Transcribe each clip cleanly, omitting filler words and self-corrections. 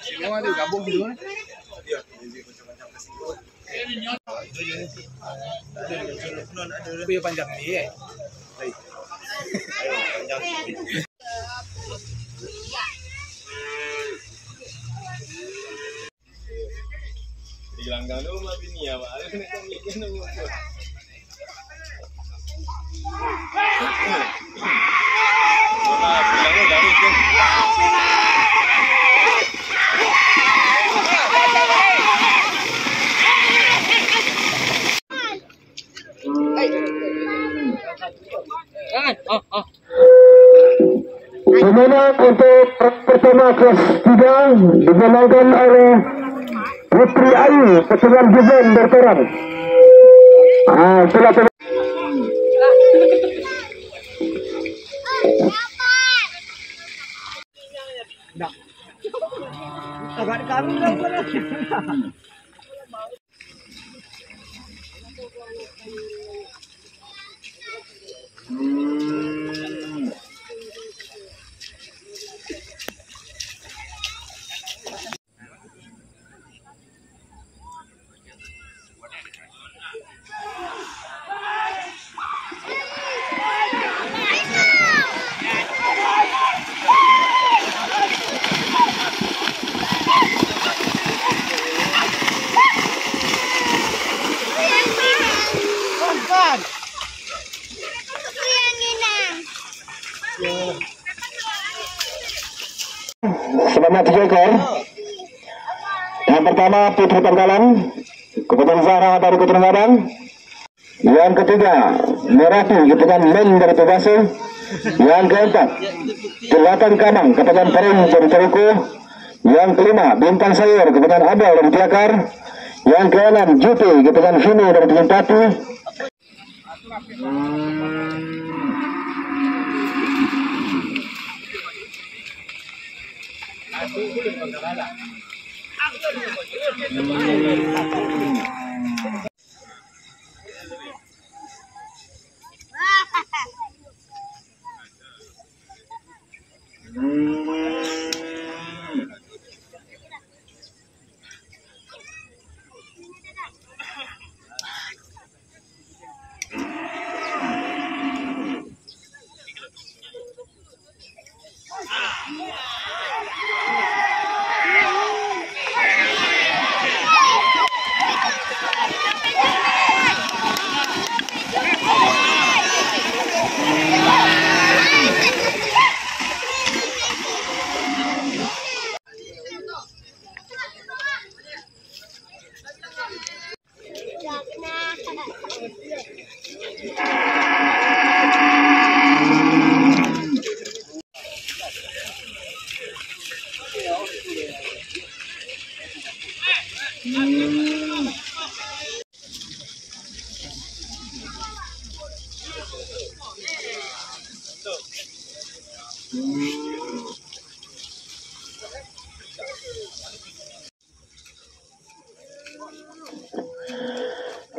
Semua ada gabung dulu. Tapi panjang ni Dilanggang dulu mah bini ya, Pak. Pemenang untuk pertama kelas 3 dimenangkan oleh Putri Ayu Keturunan Given Berterang. Setelah agak kami dah. sebanyak 3 ekor. Yang pertama Putri Pangkalan, Keputusan Zahra dari Keturunan Padang. Yang ketiga Merati Keputusan Men dari Tubase. Yang keempat Kelihatan Kamang Keputusan Pering dari Ceruku. Yang kelima Bintang Sayur Keputusan Abel dari Tiakar. Yang keenam Juti Keputusan Vino dari Tanjung Pati.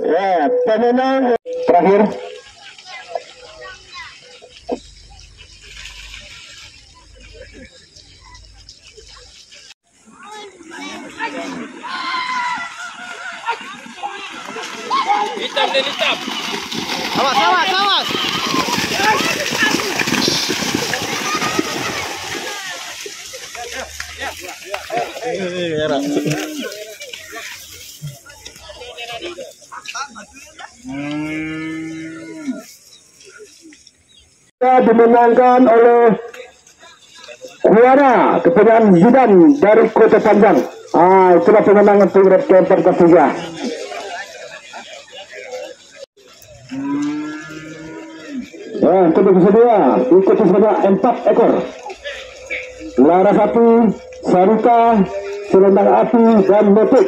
Ya, pemenang terakhir Hitam dan hitam. Awas, awas, awas. dimenangkan oleh Kuara Kepunyaan Zidan dari Kota Panjang. Itulah pemenang untuk red camper ketiga. Untuk kedua ikuti sebanyak 4 ekor. Lara Sapi, Sarika, Selendang Api, dan Motik.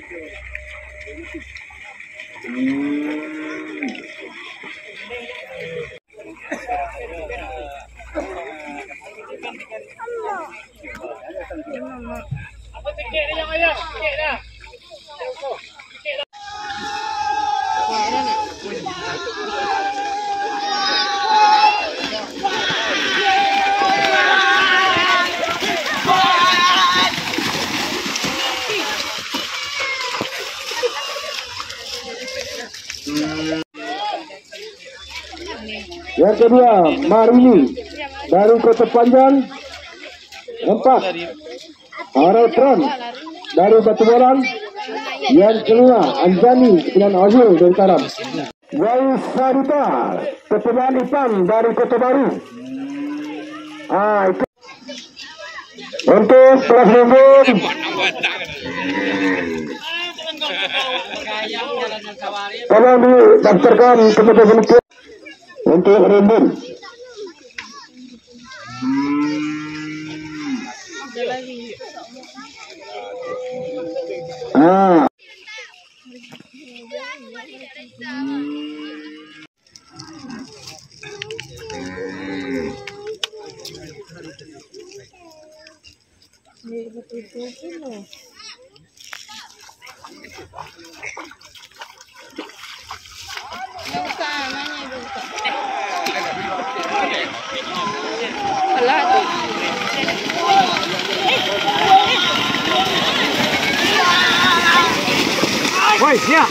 Apa tiket dia yang ayam? Tiket dah. Yang kedua, Marini dari Kota Panjang. 4, Aretron dari Batu Borang. Yang kelima, Anjani dengan Azul dari Karam. Wais Sarita, Ketuaan Ipan dari Kota Baru. Itu. Untuk kelas rumput, tolong didaftarkan kepada penumpang untuk rumput. Woi, ya.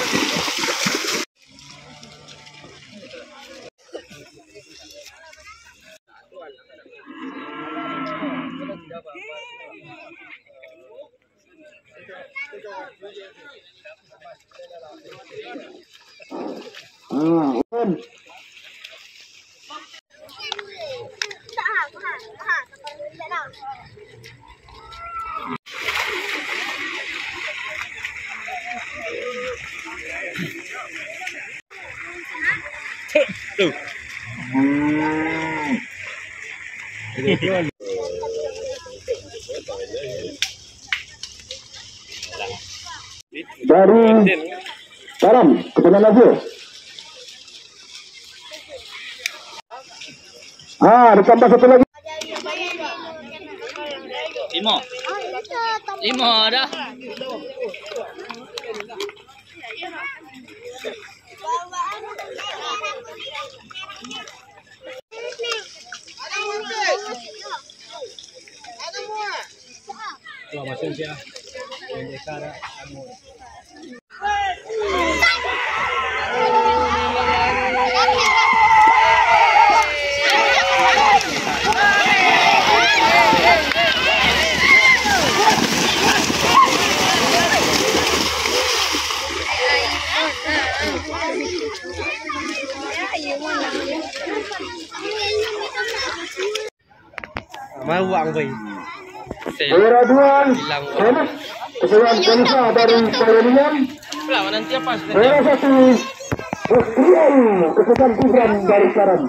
Dari Karam, Ketuaan Azul. Ditambah satu lagi. 5 dah. Masuk dia. Ini cara kamu. Mau uang boy. Peraduan Senat Ketuaan Bangsa dari Palembang. Nanti apa? Juara 1 Ketuaan Gibran dari Karam.